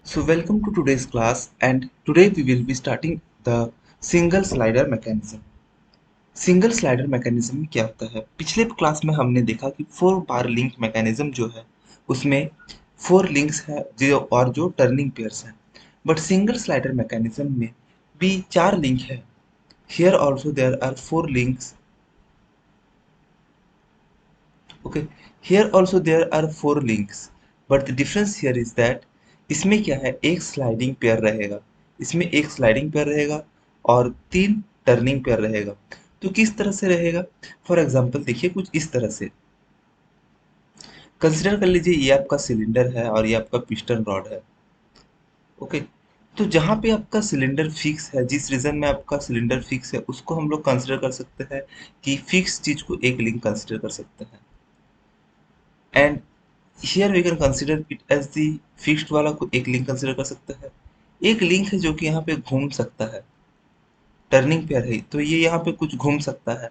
So welcome to today's class, and today we will be starting the single slider mechanism. Single slider mechanism में क्या होता है? पिछले class में हमने देखा कि 4 बार लिंक मैकेनिज्म जो है उसमें 4 लिंक्स है जो टर्निंग पेयर्स हैं, बट सिंगल स्लाइडर मैकेनिज्म में भी 4 लिंक है. Here also there are 4 links. Okay, here also there are 4 links, but the difference here is that इसमें क्या है, एक स्लाइडिंग पेयर रहेगा. इसमें एक स्लाइडिंग पेयर रहेगा और 3 टर्निंग पेयर रहेगा. तो किस तरह से रहेगा? फॉर एग्जाम्पल देखिए कुछ इस तरह से. कंसिडर कर लीजिए ये आपका सिलेंडर है और ये आपका पिस्टन रॉड है. ओके, तो जहाँ पे आपका सिलेंडर फिक्स है, जिस रीजन में आपका सिलेंडर फिक्स है, उसको हम लोग कंसिडर कर सकते हैं कि फिक्स चीज को एक लिंक कंसिडर कर सकते हैं. And here we can consider it as the fixed वाला को एक लिंक कंसिडर कर सकते हैं. एक लिंक है जो कि यहाँ पे घूम सकता है, टर्निंग पेयर है, तो ये यहाँ पे कुछ घूम सकता है.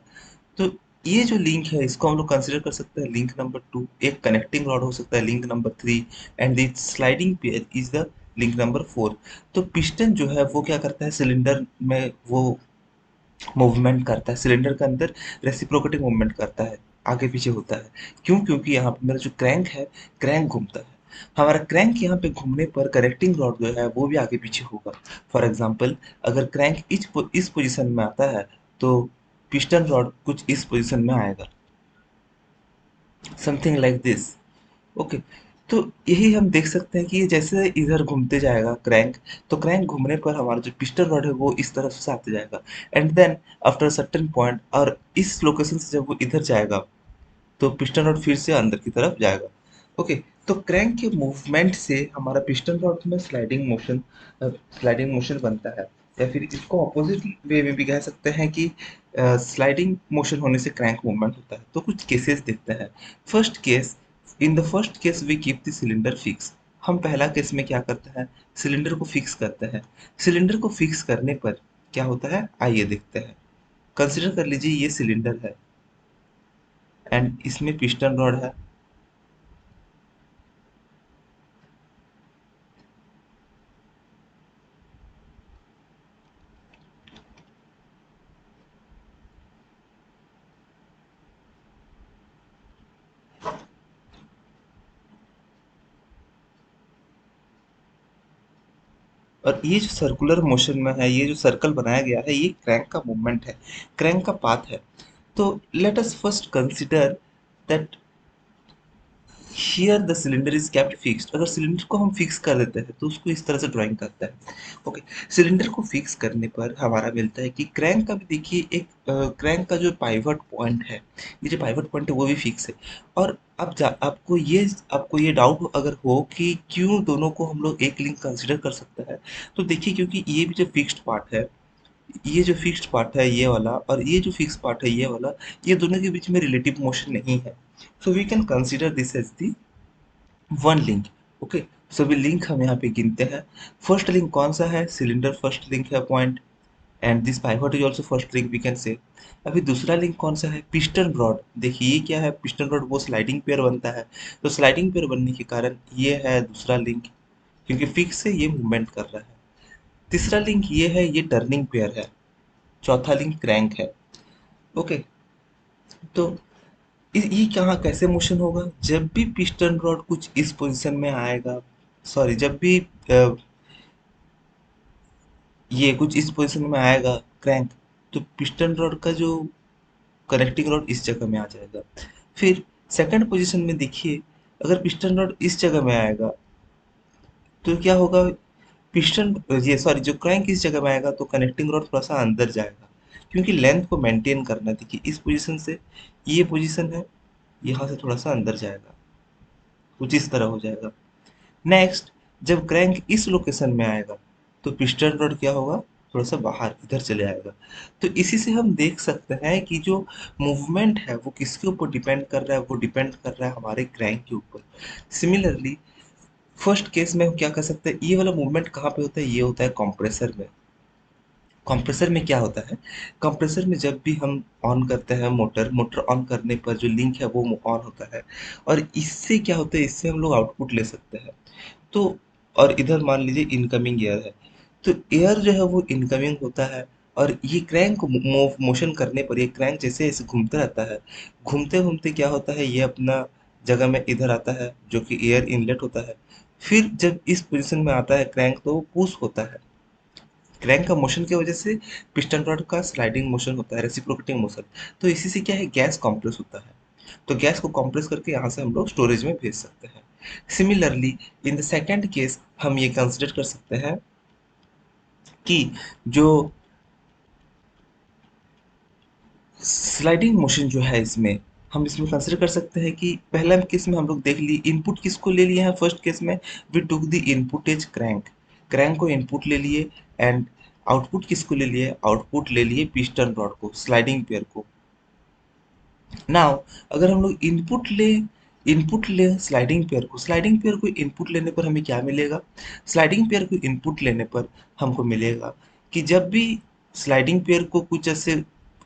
तो ये जो लिंक है इसको हम लोग कंसिडर कर सकते हैं लिंक नंबर 2. एक कनेक्टिंग रॉड हो सकता है link number 3, and the sliding pair is the link number 4. तो पिस्टन जो है वो क्या करता है, सिलेंडर में वो मूवमेंट करता है, सिलेंडर के अंदर रेसिप्रोकेटिंग मूवमेंट करता है, आगे पीछे होता है. क्यों? क्योंकि यहाँ पे मेरा जो क्रैंक है, क्रैंक घूमता है. हमारा क्रैंक यहाँ पे घूमने पर कनेक्टिंग रॉड जो है वो भी आगे पीछे होगा. फॉर एग्जाम्पल अगर क्रैंक इस पोजीशन में आता है तो पिस्टन रॉड कुछ इस पोजीशन में आएगा, समथिंग लाइक दिस. ओके, तो यही हम देख सकते हैं कि ये जैसे इधर घूमते जाएगा क्रैंक, तो क्रैंक घूमने पर हमारा जो पिस्टन रॉड है वो इस तरफ से आते जाएगा. And then after certain point और इस लोकेशन से जब वो इधर जाएगा तो पिस्टन रॉड फिर से अंदर की तरफ जाएगा. ओके, तो क्रैंक के मूवमेंट से हमारा पिस्टन रॉड में स्लाइडिंग मोशन बनता है, या फिर इसको अपोजिट वे में भी कह सकते हैं कि स्लाइडिंग मोशन होने से क्रैंक मूवमेंट होता है. तो कुछ केसेस देखते हैं. First case, in the first case we keep the cylinder fix. हम पहला केस में क्या करते हैं, सिलेंडर को फिक्स करते हैं. सिलेंडर को फिक्स करने पर क्या होता है, आइए देखते हैं. कंसिडर कर लीजिए ये सिलेंडर है एंड इसमें पिस्टन रॉड है. और ये जो सर्कुलर मोशन में है, ये जो सर्कल बनाया गया है, ये क्रैंक का मूवमेंट है, क्रैंक का पाथ है. तो let us first consider that here the cylinder is kept fixed. अगर सिलेंडर को हम फिक्स कर देते हैं तो उसको इस तरह से ड्राइंग करता है. ओके, सिलेंडर को फिक्स करने पर हमारा मिलता है कि क्रैंक का भी देखिए एक क्रैंक का जो पाइवट पॉइंट है, ये जो पाइवट पॉइंट है वो भी फिक्स है. और अब आपको ये डाउट अगर हो कि क्यों दोनों को हम लोग एक लिंक कंसिडर कर सकते हैं, तो देखिए क्योंकि ये भी जो फिक्स्ड पार्ट है, ये जो फिक्स्ड पार्ट है ये वाला, और ये जो फिक्स पार्ट है ये वाला, ये दोनों के बीच में रिलेटिव मोशन नहीं है. So we can consider this as the one link. Okay, so भी लिंक हम यहाँ पे गिनते हैं. फर्स्ट लिंक कौन सा है, सिलेंडर फर्स्ट लिंक है point, and this pivot is also first link we can say. अभी दूसरा लिंक कौन सा है, पिस्टन रॉड. देखिए ये क्या है, पिस्टन रॉड वो स्लाइडिंग पेयर बनता है, तो स्लाइडिंग पेयर बनने के कारण ये है दूसरा लिंक, क्योंकि फिक्स से ये मूवमेंट कर रहा है. तीसरा लिंक ये है, ये टर्निंग पेयर है. चौथा लिंक क्रैंक है. ओके, तो ये कहाँ कैसे मोशन होगा, जब भी पिस्टन रॉड कुछ इस पोजीशन में आएगा, सॉरी जब भी ये कुछ इस पोजीशन में आएगा क्रैंक, तो पिस्टन रॉड का जो कनेक्टिंग रॉड इस जगह में आ जाएगा. फिर सेकंड पोजीशन में देखिए, अगर पिस्टन रॉड इस जगह में आएगा तो क्या होगा, पिस्टन ये सॉरी जो क्रैंक इस जगह में आएगा तो कनेक्टिंग रॉड थोड़ा सा अंदर जाएगा, क्योंकि लेंथ को मेंटेन करना. देखिए इस पोजीशन से ये पोजीशन है, यहाँ से थोड़ा सा अंदर जाएगा, कुछ इस तरह हो जाएगा. नेक्स्ट, जब क्रैंक इस लोकेशन में आएगा तो पिस्टन रॉड क्या होगा, थोड़ा सा बाहर इधर चले आएगा. तो इसी से हम देख सकते हैं कि जो मूवमेंट है वो किसके ऊपर डिपेंड कर रहा है, वो डिपेंड कर रहा है हमारे क्रैंक के ऊपर. सिमिलरली फर्स्ट केस में हम क्या कर सकते हैं, ये वाला मूवमेंट कहाँ पे होता है, ये होता है कंप्रेसर में. कंप्रेसर में क्या होता है, कंप्रेसर में जब भी हम ऑन करते हैं मोटर, मोटर ऑन करने पर जो लिंक है वो ऑन होता है, और इससे क्या होता है, इससे हम लोग आउटपुट ले सकते हैं. तो और इधर मान लीजिए इनकमिंग एयर है। तो एयर जो है वो इनकमिंग होता है, और ये क्रैंक मोशन करने पर ये क्रैंक जैसे ऐसे घूमता रहता है। घूमते घूमते क्या होता है, ये अपना जगह में इधर आता है जो कि एयर इनलेट होता है। फिर जब इस पोजीशन में आता है क्रैंक तो वो पुश होता है। क्रैंक का मोशन की वजह से पिस्टन रॉड का स्लाइडिंग मोशन होता है, रेसिप्रोकेटिंग मोशन। तो इसी से क्या है, गैस कंप्रेस होता है। तो गैस को कंप्रेस करके यहाँ से हम लोग स्टोरेज में भेज सकते हैं। Similarly in the second case हम ये कंसिडर कर सकते हैं कि जो स्लाइडिंग मोशन जो है इसमें, हम इसमें कंसिडर कर सकते हैं कि पहला केस में हम लोग देख लिए इनपुट किसको ले लिए हैं। फर्स्ट केस में we took the input as crank, crank को इनपुट ले लिए। एंड आउटपुट किसको ले लिए, आउटपुट ले लिए पिस्टन रॉड को, स्लाइडिंग पेयर को। नाउ अगर हम लोग इनपुट ले स्लाइडिंग पेयर को, स्लाइडिंग पेयर को इनपुट लेने पर हमें क्या मिलेगा, स्लाइडिंग पेयर को इनपुट लेने पर हमको मिलेगा कि जब भी स्लाइडिंग पेयर को कुछ ऐसे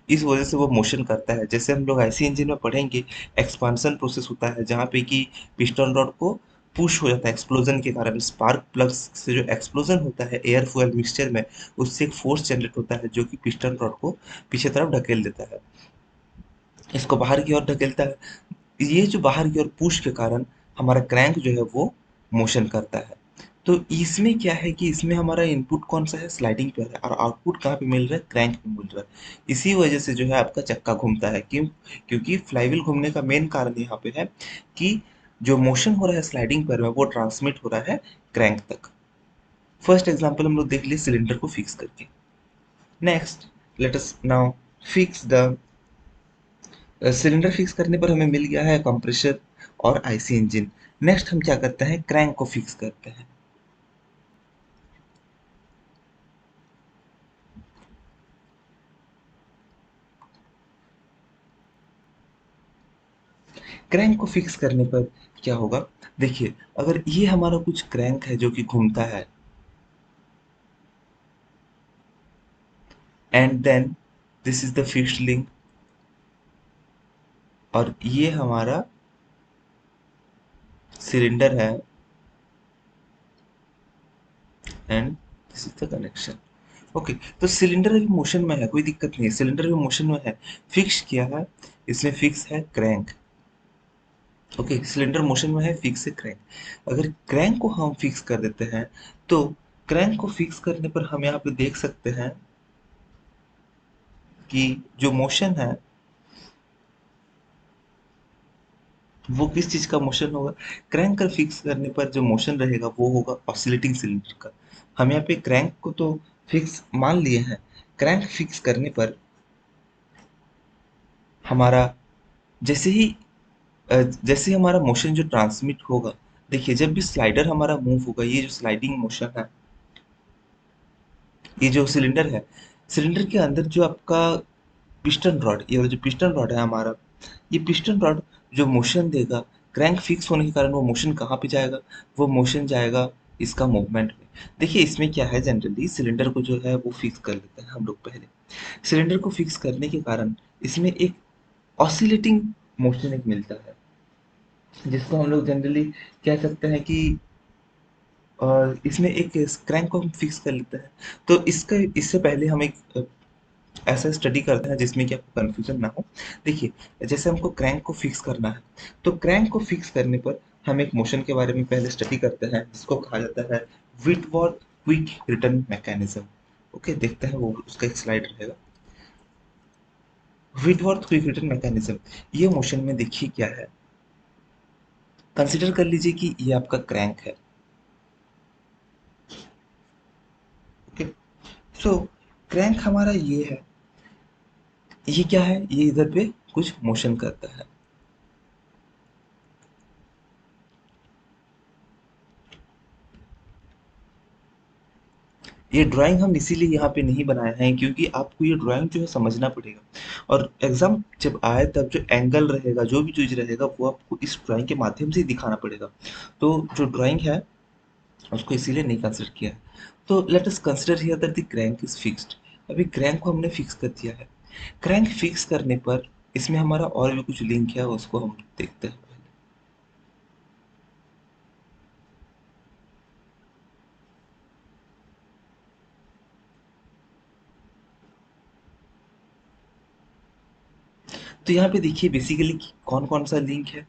इस वजह से वो मोशन करता है, जैसे हम लोग आईसी इंजन में पढ़ेंगे एक्सपांसन प्रोसेस होता है जहाँ पे कि पिस्टन रॉड को पुश हो जाता है एक्सप्लोजन के कारण। स्पार्क प्लग से जो एक्सप्लोजन होता है एयर फ्यूल मिक्सचर में, उससे एक फोर्स जनरेट होता है जो कि पिस्टन रॉड को पीछे तरफ ढकेल देता है, इसको बाहर की ओर धकेलता है। ये जो बाहर की ओर पुश के कारण हमारा क्रैंक जो है वो मोशन करता है। तो इसमें क्या है कि इसमें हमारा इनपुट कौन सा है, स्लाइडिंग पे है, और आउटपुट कहाँ पे मिल रहा है, क्रैंक पे मिल रहा है। इसी वजह से जो है आपका चक्का घूमता है। क्यों, क्योंकि फ्लाईव्हील घूमने का मेन कारण यहाँ पे है कि जो मोशन हो रहा है स्लाइडिंग पर में वो ट्रांसमिट हो रहा है क्रैंक तक। फर्स्ट एग्जाम्पल हम लोग देख लिए सिलेंडर को फिक्स करके। Next let us now fix the cylinder fix करने पर हमें मिल गया है कंप्रेसर और आईसी इंजन। नेक्स्ट हम क्या करते हैं, क्रैंक को फिक्स करते हैं। क्रैंक को फिक्स करने पर क्या होगा, देखिए अगर ये हमारा कुछ क्रैंक है जो कि घूमता है, and then this is the fixed link, और ये हमारा सिलेंडर है, and this is the connection. Okay, तो सिलेंडर अभी मोशन में है, कोई दिक्कत नहीं है, सिलेंडर अभी मोशन में है। फिक्स किया है, इसमें फिक्स है क्रैंक। ओके, सिलेंडर मोशन में है, फिक्स है क्रैंक। अगर क्रैंक को हम फिक्स कर देते हैं तो क्रैंक को फिक्स करने पर हम यहाँ पे देख सकते हैं कि जो मोशन है वो किस चीज का मोशन होगा, क्रैंक का फिक्स करने पर जो मोशन रहेगा वो होगा ऑसिलेटिंग सिलेंडर का। हम यहाँ पे क्रैंक को तो फिक्स मान लिए हैं, क्रैंक फिक्स करने पर हमारा जैसे ही जैसे हमारा मोशन जो ट्रांसमिट होगा, देखिए जब भी स्लाइडर हमारा मूव होगा, ये जो स्लाइडिंग मोशन है, ये जो सिलेंडर है, सिलेंडर के अंदर जो आपका पिस्टन रॉड, ये वाला जो पिस्टन रॉड है हमारा, ये पिस्टन रॉड जो मोशन देगा, क्रैंक फिक्स होने के कारण वो मोशन कहाँ पे जाएगा, वो मोशन जाएगा इसका मूवमेंट में। देखिए इसमें क्या है, जनरली सिलेंडर को जो है वो फिक्स कर लेते हैं हम लोग पहले। सिलेंडर को फिक्स करने के कारण इसमें एक ऑसिलेटिंग मोशन एक मिलता है, जिसको हम लोग जनरली कह सकते हैं कि और इसमें एक क्रैंक को हम फिक्स कर लेते हैं। तो इसका इससे पहले हम एक ऐसा स्टडी करते हैं जिसमें कि आपको कन्फ्यूजन ना हो। देखिए जैसे हमको क्रैंक को फिक्स करना है, तो क्रैंक को फिक्स करने पर हम एक मोशन के बारे में पहले स्टडी करते हैं जिसको कहा जाता है Whitworth quick return mechanism. Okay, देखते हैं वो उसका एक स्लाइड रहेगा। व्हिटवर्थ क्विक रिटर्न मैकेनिज्म, ये मोशन में देखिए क्या है, कंसिडर कर लीजिए कि ये आपका क्रैंक है। ओके, सो क्रैंक हमारा ये है, ये क्या है, ये इधर पे कुछ मोशन करता है। ये ड्राइंग हम इसीलिए यहाँ पे नहीं बनाए हैं क्योंकि आपको ये ड्राइंग जो है समझना पड़ेगा, और एग्जाम जब आए तब जो एंगल रहेगा, जो भी चीज रहेगा, वो आपको इस ड्राइंग के माध्यम से ही दिखाना पड़ेगा। तो जो ड्राइंग है उसको इसीलिए नहीं कंसिडर किया है। तो late us consider here that the crank is fixed. अभी क्रैंक को हमने फिक्स कर दिया है। क्रैंक फिक्स करने पर इसमें हमारा और भी कुछ लिंक है, उसको हम देखते हैं। तो यहाँ पे देखिए बेसिकली कौन कौन सा लिंक है।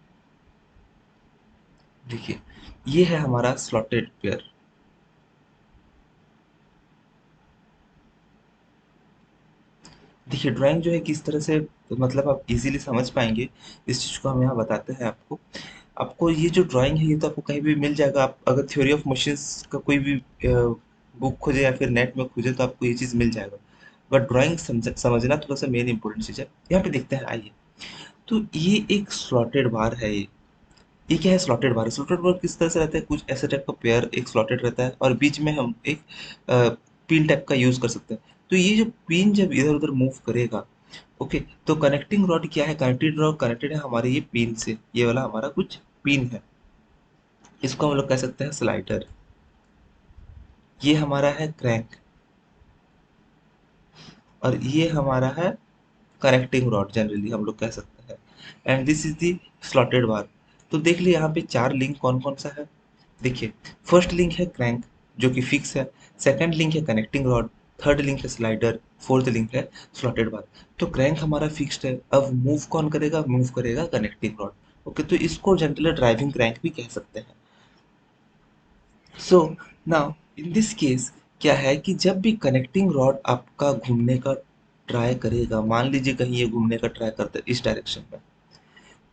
देखिए ये है हमारा स्लॉटेड पेयर। देखिए ड्राइंग जो है किस तरह से, तो मतलब आप इजीली समझ पाएंगे इस चीज़ को, हम यहाँ बताते हैं आपको। आपको ये जो ड्राइंग है ये तो आपको कहीं भी मिल जाएगा। आप अगर थ्योरी ऑफ मशीन्स का कोई भी बुक खोजे या फिर नेट में खोजे तो आपको ये चीज़ मिल जाएगा। बट ड्राइंग समझना थोड़ा सा मेन इंपॉर्टेंट चीज़ है। यहाँ पे देखते हैं आइए। तो ये एक स्लॉटेड बार है। ये क्या है? स्लॉटेड बार। स्लॉटेड बार किस तरह से रहता है? कुछ ऐसे टाइप का पेयर एक स्लॉटेड रहता है और बीच में हम एक पिन टाइप का यूज कर सकते हैं। तो ये जो पिन जब इधर उधर मूव करेगा, ओके, तो कनेक्टिंग रॉड क्या है? कनेक्टेड रॉड कनेक्टेड है हमारे ये पिन से। ये वाला हमारा कुछ पिन है, इसको हम लोग कह सकते हैं स्लाइडर। ये हमारा है क्रैंक और ये हमारा है कनेक्टिंग रॉड, जनरली हम लोग कह सकते हैं। And this is the slotted bar. तो देख लिए यहाँ पे चार लिंक कौन कौन सा है। देखिए फर्स्ट लिंक है क्रैंक जो कि फिक्स है, सेकंड लिंक है कनेक्टिंग रॉड, थर्ड लिंक है स्लाइडर, फोर्थ लिंक है स्लॉटेड बार। तो क्रैंक हमारा फिक्स्ड है, अब मूव कौन करेगा? मूव करेगा कनेक्टिंग रॉड। ओके, तो इसको जनरली ड्राइविंग क्रैंक भी कह सकते हैं। So now in this case क्या है कि जब भी कनेक्टिंग रॉड आपका घूमने का ट्राई करेगा, मान लीजिए कहीं ये घूमने का ट्राई करता है इस डायरेक्शन में,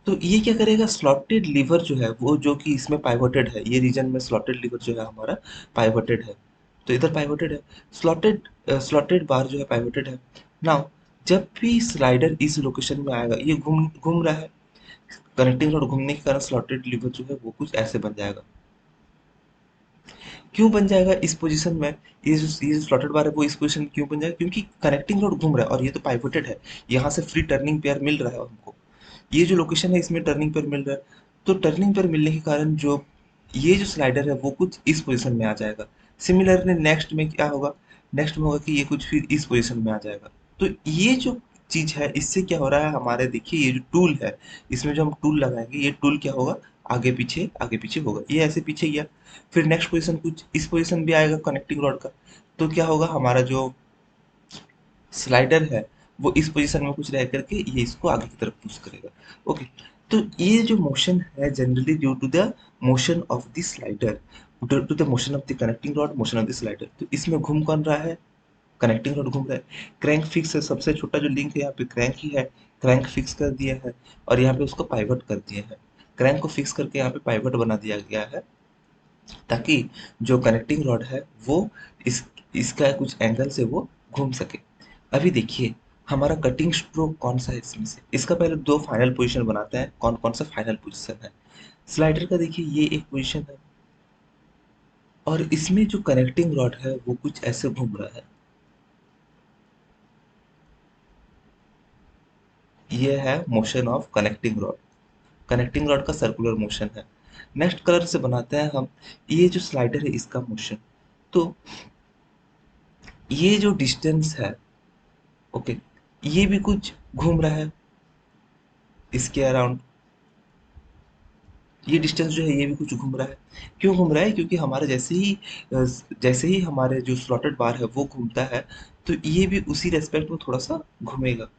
तो ये क्या करेगा? स्लॉटेड लीवर जो है वो, जो कि इसमें पाइवोटेड है, ये रीजन में स्लॉटेड लीवर जो है हमारा पाइवोटेड है। तो इधर पाइवोटेड है, स्लॉटेड स्लॉटेड बार जो है पाइवोटेड है। नाउ जब भी स्लाइडर इस लोकेशन में आएगा, ये घूम घूम रहा है, कनेक्टिंग रॉड घूमने के कारण स्लॉटेड लीवर जो है वो कुछ ऐसे बन जाएगा। क्यों बन जाएगा इस पोजीशन में? ये जो स्लॉटेड बार है वो इस पोजीशन में क्यों बन जाएगा? क्योंकि कनेक्टिंग रोड घूम रहा है और ये तो पाइवोटेड है। यहाँ से फ्री टर्निंग पेयर मिल रहा है हमको। ये जो लोकेशन है इसमें टर्निंग पेयर मिल रहा है। तो टर्निंग पेयर मिलने के कारण जो ये जो स्लाइडर है वो कुछ इस पोजीशन में आ जाएगा। सिमिलरली नेक्स्ट में क्या होगा? नेक्स्ट में होगा कि ये कुछ फिर इस पोजीशन में आ जाएगा। तो ये जो चीज है इससे क्या हो रहा है हमारे, देखिए ये जो टूल है, इसमें जो हम टूल लगाएंगे ये टूल क्या होगा? आगे पीछे होगा। ये ऐसे पीछे गया, फिर नेक्स्ट पोजीशन कुछ इस पोजीशन भी आएगा कनेक्टिंग रॉड का। तो क्या होगा? हमारा जो स्लाइडर है वो इस पोजीशन में कुछ रह करके ये इसको आगे की तरफ पुश करेगा। ओके, तो ये जो मोशन है generally due to the motion of the slider, due to the motion of the connecting rod, motion of the slider. तो इसमें घूम कौन रहा है? कनेक्टिंग रॉड घूम रहा है। क्रैंक फिक्स है, सबसे छोटा जो लिंक है यहाँ पे क्रैंक ही है। क्रैंक फिक्स कर दिया है और यहाँ पे उसको पाइवट कर दिया है। क्रैंक को फिक्स करके यहाँ पे पाइवट बना दिया गया है ताकि जो कनेक्टिंग रॉड है वो इस इसका कुछ एंगल से वो घूम सके। अभी देखिए हमारा कटिंग स्ट्रोक कौन सा है इसमें से? इसका पहले दो फाइनल पोजीशन बनाते हैं, कौन कौन सा फाइनल पोजीशन है। स्लाइडर का देखिए ये एक पोजीशन है और इसमें जो कनेक्टिंग रॉड है वो कुछ ऐसे घूम रहा है। ये है motion of connecting rod. Connecting rod का सर्कुलर मोशन है। नेक्स्ट कलर से बनाते हैं हम ये जो स्लाइडर है इसका मोशन। तो ये जो डिस्टेंस है, ओके, ये भी कुछ घूम रहा है इसके अराउंड। ये डिस्टेंस जो है ये भी कुछ घूम रहा है। क्यों घूम रहा है? क्योंकि हमारे जैसे ही हमारे जो स्लॉटेड बार है वो घूमता है, तो ये भी उसी रेस्पेक्ट में थोड़ा सा घूमेगा।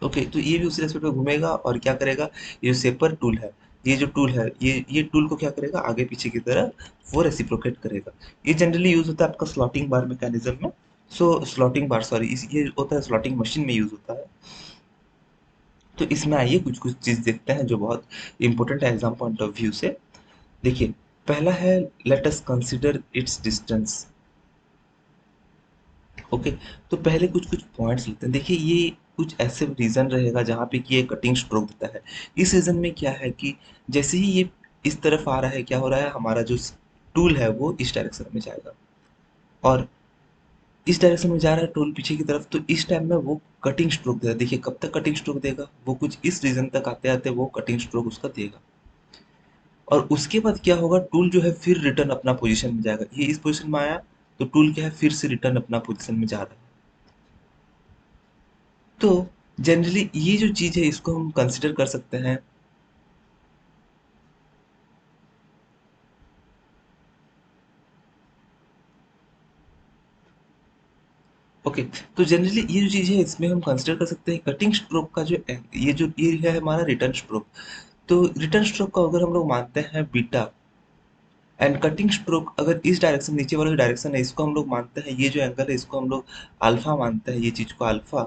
ओके, तो ये भी उसी रेस्पेक्ट में घूमेगा और क्या करेगा? ये जो सेपर टूल है, ये जो टूल है ये टूल को क्या करेगा? आगे पीछे की तरह वो रेसिप्रोकेट करेगा। ये जनरली यूज होता है आपका स्लॉटिंग बार मैकेनिज्म में। स्लॉटिंग बार, सॉरी, इस ये होता है स्लॉटिंग मशीन में यूज होता है। तो इसमें आइए कुछ कुछ चीज देखते हैं जो बहुत इंपॉर्टेंट है एग्जाम पॉइंट ऑफ व्यू से। देखिए पहला है, let us consider it's distance. Okay, तो पहले कुछ कुछ पॉइंट्स लेते हैं। देखिए ये कुछ ऐसे रीजन रहेगा जहाँ पे कि ये कटिंग स्ट्रोक देता है। इस रीजन में क्या है कि जैसे ही ये इस तरफ आ रहा है, क्या हो रहा है? हमारा जो टूल है वो इस डायरेक्शन में जाएगा और इस डायरेक्शन में जा रहा है टूल पीछे की तरफ। तो इस टाइम में वो कटिंग स्ट्रोक देगा। देखिए कब तक कटिंग स्ट्रोक देगा? वो कुछ इस रीजन तक आते आते वो कटिंग स्ट्रोक उसका देगा। और उसके बाद क्या होगा? टूल जो है फिर रिटर्न अपना पोजीशन में जाएगा। ये इस पोजीशन में आया तो टूल क्या है? फिर से रिटर्न अपना पोजीशन में जा रहा है। तो जनरली ये जो चीज है इसको हम कंसिडर कर सकते हैं। ओके। तो जनरली ये जो चीज़ है इसमें हम कंसिडर कर सकते हैं कटिंग स्ट्रोक का जो ये है हमारा रिटर्न स्ट्रोक। तो रिटर्न स्ट्रोक को अगर हम लोग मानते हैं बीटा, एंड कटिंग स्ट्रोक अगर इस डायरेक्शन नीचे वाला जो डायरेक्शन है इसको हम लोग मानते हैं, ये जो एंगल है इसको हम लोग अल्फा मानते हैं, ये चीज़ को अल्फा।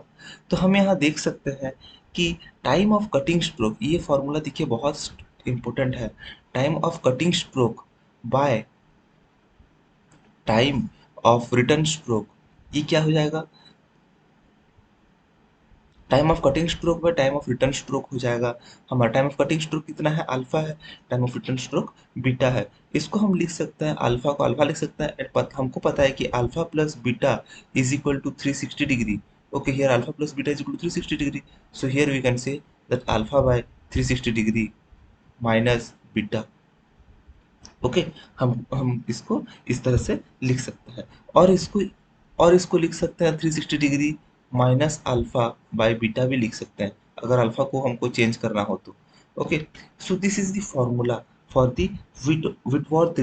तो हम यहाँ देख सकते हैं कि टाइम ऑफ कटिंग स्ट्रोक, ये फॉर्मूला देखिए बहुत इंपॉर्टेंट है। Time of cutting stroke by time of return stroke, ये क्या हो जाएगा? Time of cutting stroke by time of return stroke हो जाएगा। हमारा टाइम ऑफ कटिंग स्ट्रोक कितना है? अल्फा है। Time of return stroke beta है। इसको हम लिख सकते हैं, अल्फा को अल्फा लिख सकते हैं, हमको पता है कि alpha plus beta is equal to 360 degree. Okay, here alpha plus beta is equal to 360 degree. So here we can say that alpha by 360 degree minus beta. Okay, हम इसको इस तरह से लिख सकते हैं। और इसको लिख सकते हैं 360 degree minus alpha by beta भी लिख सकते हैं, अगर अल्फा को हमको चेंज करना हो तो। Okay, so this is the formula for the Whitworth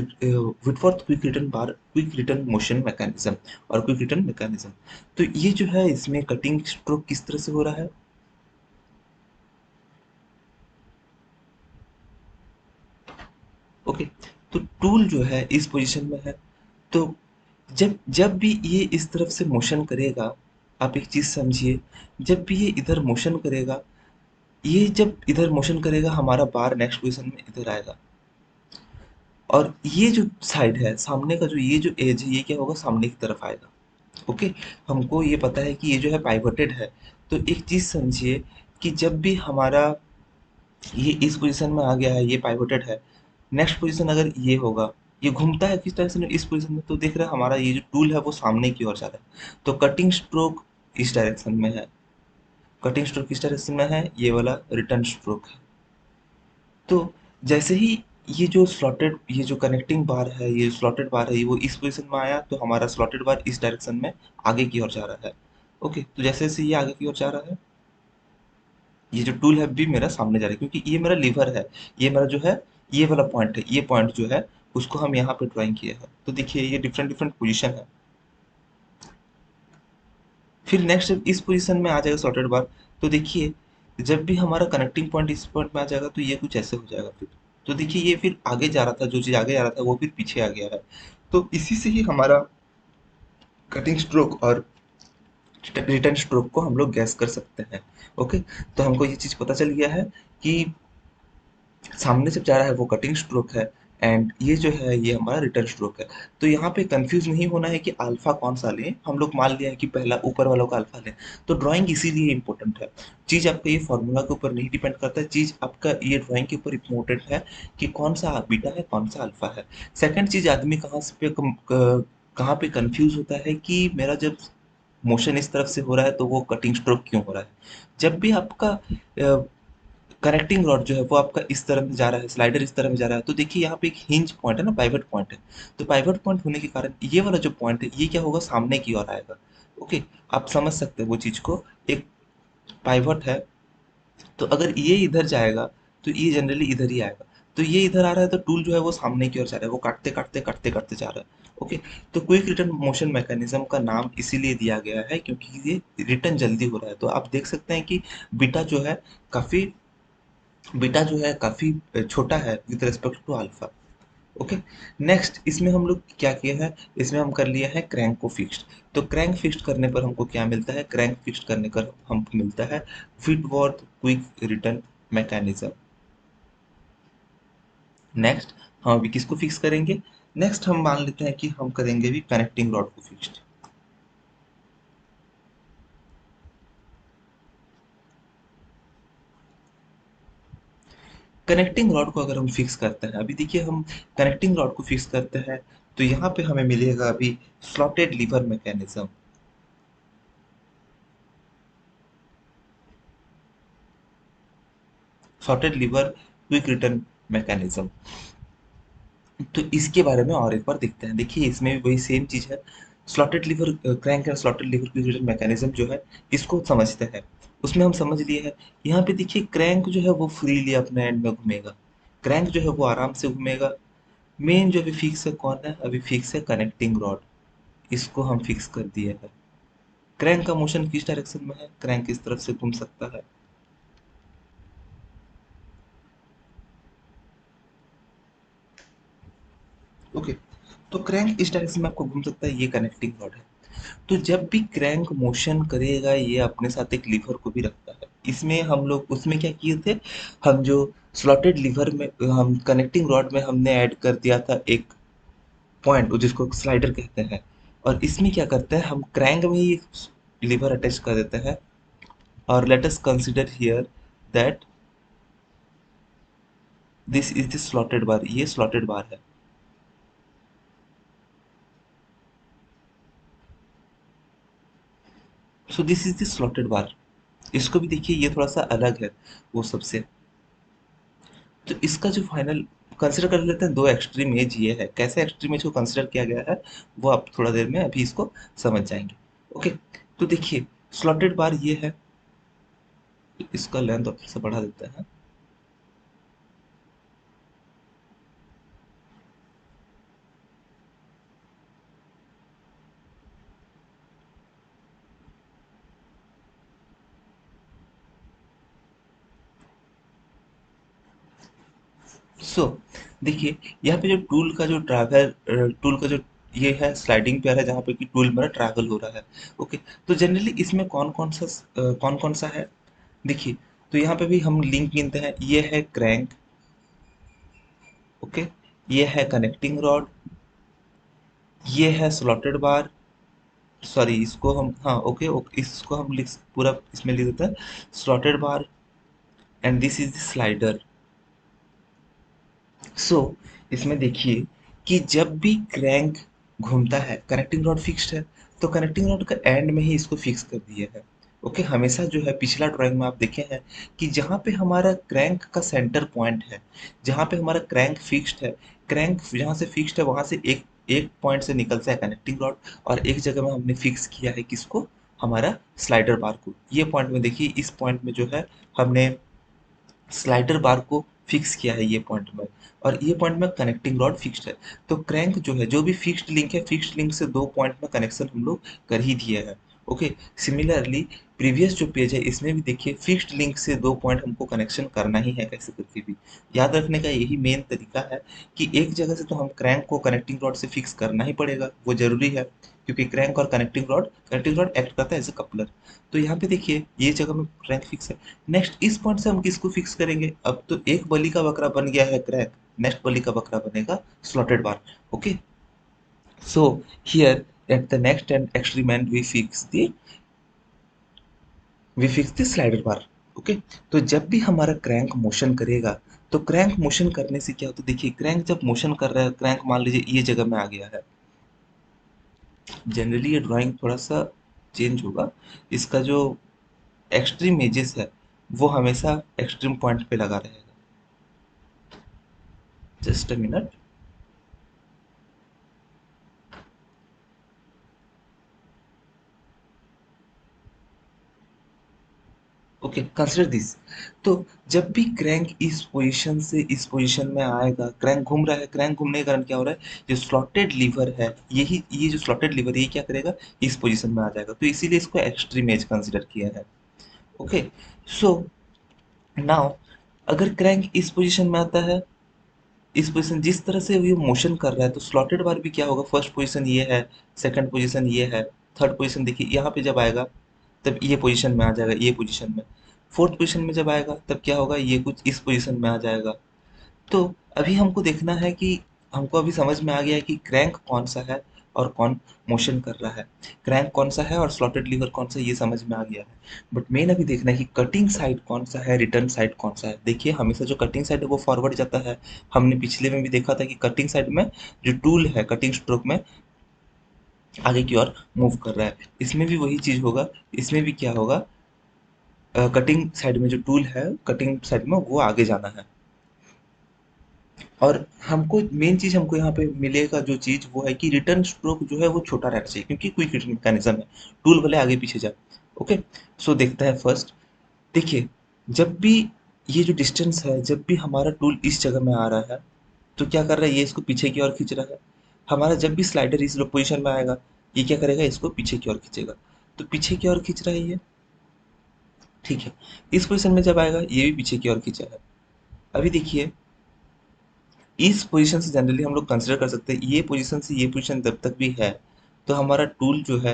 quick return motion mechanism और क्विक रिटर्न मैकेनिज्म। तो ये जो है इसमें कटिंग स्ट्रोक किस तरह से हो रहा है? ओके, तो टूल जो है इस पोजीशन में है। तो जब जब भी ये इस तरफ से मोशन करेगा, आप एक चीज समझिए, जब भी ये इधर मोशन करेगा, ये जब इधर मोशन करेगा हमारा बार नेक्स्ट पोजीशन में इधर आएगा। और ये जो साइड है सामने का, जो ये जो एज है, ये क्या होगा? सामने की तरफ आएगा। ओके, हमको ये पता है कि ये जो है पाइवटेड है। तो एक चीज समझिए कि जब भी हमारा ये इस पोजीशन में आ गया है, ये पाइवटेड है, नेक्स्ट पोजीशन अगर ये होगा, ये घूमता है किस डायरेक्शन में? इस पोजीशन में। तो देख रहे हैं हमारा ये जो टूल है वो सामने की ओर जा रहा है। तो कटिंग स्ट्रोक इस डायरेक्शन में है। कटिंग स्ट्रोक किस डायरेक्शन में है? ये वाला रिटर्न स्ट्रोक है। तो जैसे ही ये जो स्लॉटेड, ये जो कनेक्टिंग बार है, ये स्लॉटेड बार है, ये वो इस पोजीशन में आया तो हमारा स्लॉटेड बार इस डायरेक्शन में आगे की ओर जा रहा है। ओके, तो जैसे जैसे ये आगे की ओर जा रहा है, ये जो टूल है भी मेरा सामने जा रहा है, क्योंकि ये मेरा लीवर है। ये मेरा जो है, ये वाला पॉइंट है, ये पॉइंट जो है उसको हम यहाँ पे ड्राइंग किया है। तो देखिए ये डिफरेंट डिफरेंट पोजीशन है। फिर नेक्स्ट जब इस पोजीशन में आ जाएगा सॉर्टेड बार, तो देखिए जब भी हमारा कनेक्टिंग पॉइंट इस पॉइंट में आ जाएगा तो ये कुछ ऐसे हो जाएगा फिर। तो देखिए ये फिर आगे जा रहा था, जो चीज़ आगे जा रहा था वो फिर पीछे आ गया है। तो इसी से ही हमारा कटिंग स्ट्रोक और रिटर्न स्ट्रोक को हम लोग गैस कर सकते हैं। ओके, तो हमको ये चीज़ पता चल गया है कि सामने से जा रहा है वो कटिंग स्ट्रोक है, एंड ये जो है ये हमारा रिटर्न स्ट्रोक है। तो यहाँ पे कंफ्यूज नहीं होना है कि अल्फा कौन सा लें। हम लोग मान लिया है कि पहला ऊपर वालों का अल्फा लें। तो ड्राइंग इसीलिए इंपॉर्टेंट है। चीज़ आपका ये फॉर्मूला के ऊपर नहीं डिपेंड करता है, चीज़ आपका ये ड्राइंग के ऊपर इंपॉर्टेंट है कि कौन सा बीटा है कौन सा अल्फा है। सेकंड चीज़, आदमी कहाँ पे कंफ्यूज होता है कि मेरा जब मोशन इस तरफ से हो रहा है तो वो कटिंग स्ट्रोक क्यों हो रहा है। जब भी आपका कनेक्टिंग रॉड जो है वो आपका इस तरफ में जा रहा है, स्लाइडर इस तरफ में जा रहा है, तो देखिए यहाँ पे एक हिंज पॉइंट है ना, पाइवट पॉइंट है। तो पाइवट पॉइंट होने के कारण ये वाला जो पॉइंट है ये क्या होगा? सामने की ओर आएगा। ओके, आप समझ सकते हैं वो चीज को। एक पाइवट है, तो अगर ये इधर जाएगा तो ये जनरली इधर ही आएगा। तो ये इधर आ रहा है तो टूल जो है वो सामने की ओर जा रहा है, वो काटते काटते काटते काटते जा रहा है। ओके, तो क्विक रिटर्न मोशन मैकेनिज्म का नाम इसीलिए दिया गया है क्योंकि ये रिटर्न जल्दी हो रहा है। तो आप देख सकते हैं कि बीटा जो है काफी बीटा जो है काफी छोटा है with respect to alpha. Okay, next इसमें हम लोग क्या किया है, इसमें हम कर लिया है क्रैंक को फिक्स्ड। तो क्रैंक फिक्स्ड करने पर हमको क्या मिलता है? क्रैंक फिक्स्ड करने पर हमको मिलता है Whitworth quick return mechanism. Next हम अभी किसको फिक्स करेंगे? नेक्स्ट हम मान लेते हैं कि हम करेंगे भी कनेक्टिंग रॉड को फिक्स्ड। कनेक्टिंग रॉड को अगर हम फिक्स करते हैं, अभी देखिए हम कनेक्टिंग रॉड को फिक्स करते हैं तो यहाँ पे हमें मिलेगा अभी slotted lever mechanism. Slotted lever quick return mechanism. तो इसके बारे में और एक बार देखते हैं। देखिए इसमें भी वही सेम चीज है। Slotted lever crank and slotted lever quick return mechanism जो है इसको समझते हैं। उसमें हम समझ लिए हैं। यहाँ पे देखिए क्रैंक जो है वो फ्रीली अपने एंड में घूमेगा। क्रैंक जो है वो आराम से घूमेगा। मेन जो अभी फिक्स है कौन है? अभी फिक्स है कनेक्टिंग रॉड। इसको हम फिक्स कर दिए हैं। क्रैंक का मोशन किस डायरेक्शन में है, क्रैंक इस तरफ से घूम सकता है। ओके, तो क्रैंक इस डायरेक्शन में आपको घूम सकता है, ये कनेक्टिंग रॉड है। तो जब भी क्रैंक मोशन करेगा ये अपने साथ एक लीवर को भी रखता है। इसमें हम लोग उसमें क्या किए थे, हम जो स्लॉटेड लीवर में हम कनेक्टिंग रॉड में हमने ऐड कर दिया था एक पॉइंट जिसको स्लाइडर कहते हैं, और इसमें क्या करते हैं हम क्रैंक में ही लीवर अटैच कर देते हैं। और let us consider here that this is the slotted bar, ये स्लॉटेड बार है। So this is the slotted bar. इसको भी देखिए, ये थोड़ा सा अलग है वो सबसे। तो इसका जो फाइनल कंसिडर कर लेते हैं, दो एक्सट्रीम एज ये है, कैसे एक्सट्रीम एज को कंसिडर किया गया है वो आप थोड़ा देर में अभी इसको समझ जाएंगे। ओके, तो देखिए स्लॉटेड बार ये है, इसका लेंथ और से बढ़ा देते हैं। सो देखिए यहाँ पे जो टूल का जो ट्रैवल टूल का जो ये है स्लाइडिंग पेयर है, जहाँ पे कि टूल मेरा ट्रैवल हो रहा है। ओके, तो जनरली इसमें कौन कौन सा है, देखिए। तो यहाँ पे भी हम लिंक गिनते हैं, ये है क्रैंक। ओके, ये है कनेक्टिंग रॉड, ये है स्लॉटेड बार। सॉरी, इसको हम हाँ ओके ओके, इसको हम लिख पूरा इसमें लिख देते हैं, slotted bar and this is the slider. So इसमें देखिए कि जब भी क्रैंक घूमता है कनेक्टिंग रॉड फिक्स्ड है, तो कनेक्टिंग रॉड का एंड में ही इसको फिक्स कर दिया है। ओके, हमेशा जो है पिछला ड्राइंग में आप देखे हैं कि जहाँ पे हमारा क्रैंक का सेंटर पॉइंट है, जहाँ पे हमारा क्रैंक फिक्स्ड है, क्रैंक जहाँ से फिक्स्ड है वहां से एक एक पॉइंट से निकलता है कनेक्टिंग रॉड, और एक जगह में हमने फिक्स किया है किसको, हमारा स्लाइडर बार को। ये पॉइंट में देखिए, इस पॉइंट में जो है हमने स्लाइडर बार को फिक्स किया है ये पॉइंट में, और ये पॉइंट में कनेक्टिंग रॉड फिक्स्ड है। तो क्रैंक जो है, जो भी फिक्स्ड लिंक है, फिक्स्ड लिंक से दो पॉइंट में कनेक्शन हम लोग कर ही दिए हैं। ओके, सिमिलरली प्रीवियस जो पेज है इसमें भी देखिए फिक्स्ड लिंक से दो पॉइंट हमको कनेक्शन करना ही है कैसे करके भी। याद रखने का यही मेन तरीका है कि एक जगह से तो हम क्रैंक को कनेक्टिंग रॉड से फिक्स करना ही पड़ेगा, वो जरूरी है, क्योंकि क्रैंक और कनेक्टिंग रॉड एक्ट करता है एज ए कपलर। तो यहाँ पे देखिए ये जगह में क्रैंक फिक्स है। नेक्स्ट इस पॉइंट से हम किसको फिक्स करेंगे, अब तो एक बलि का बकरा बन गया है क्रैक, नेक्स्ट बलि का बकरा बनेगा slotted bar. Okay, so here at the next end extreme end we fix the slider bar. Okay, तो जब भी हमारा क्रैंक मोशन करेगा, तो क्रैंक मोशन करने से क्या होता है, देखिए क्रैंक जब मोशन कर रहा है, क्रैंक मान लीजिए ये जगह में आ गया है, जनरली ये ड्राइंग थोड़ा सा चेंज होगा, इसका जो एक्सट्रीम एजेस है वो हमेशा एक्सट्रीम पॉइंट पे लगा रहेगा। Just a minute. Okay, consider this. तो जब भी क्रैंक इस पोजीशन से इस पोजीशन में आएगा, क्रैंक घूम रहा है, क्रैंक घूमने के कारण क्या हो रहा है, जो स्लॉटेड लीवर है, यही ये जो स्लॉटेड लीवर है ये क्या करेगा, इस पोजीशन में आ जाएगा, तो इसीलिए इसको एक्सट्रीम एज कंसिडर किया है। ओके, सो नाउ अगर क्रैंक इस पोजीशन में आता है, इस पोजीशन जिस तरह से ये मोशन कर रहा है, तो स्लॉटेड बार भी क्या होगा, फर्स्ट पोजीशन ये है, सेकंड पोजीशन ये है, थर्ड पोजीशन देखिए यहाँ पे जब आएगा तब ये पोजीशन में आ जाएगा, ये पोजीशन में। फोर्थ पोजीशन में जब आएगा तब क्या होगा, ये कुछ इस पोजीशन में आ जाएगा। तो अभी हमको देखना है कि हमको अभी समझ में आ गया है कि क्रैंक कौन सा है और कौन मोशन कर रहा है, क्रैंक कौन सा है और स्लॉटेड लीवर कौन सा है, ये समझ में आ गया है। बट मेन अभी देखना है कि कटिंग साइड कौन सा है, रिटर्न साइड कौन सा है। देखिए हमेशा जो कटिंग साइड है वो फॉरवर्ड जाता है, हमने पिछले में भी देखा था कि कटिंग साइड में जो टूल है कटिंग स्ट्रोक में आगे की ओर मूव कर रहा है, इसमें भी वही चीज होगा। इसमें भी क्या होगा, कटिंग साइड में जो टूल है कटिंग साइड में वो आगे जाना है। और हमको मेन चीज हमको यहाँ पे मिलेगा जो चीज वो है कि रिटर्न स्ट्रोक जो है वो छोटा रहना चाहिए, क्योंकि क्विक रिटर्न मैकेनिज्म है, टूल भले आगे पीछे जाए। ओके, सो देखता है फर्स्ट, देखिए जब भी ये जो डिस्टेंस है, जब भी हमारा टूल इस जगह में आ रहा है, तो क्या कर रहा है, ये इसको पीछे की ओर खींच रहा है। हमारा जब भी स्लाइडर इस पोजीशन में आएगा, ये क्या करेगा, इसको पीछे की ओर खींचेगा। तो पीछे की ओर खींच रहा है ये, ठीक है। इस पोजीशन में जब आएगा ये भी पीछे की ओर खींचा है। अभी देखिए इस पोजीशन से जनरली हम लोग कंसिडर कर सकते हैं ये पोजीशन से ये पोजीशन जब तक भी है तो हमारा टूल जो है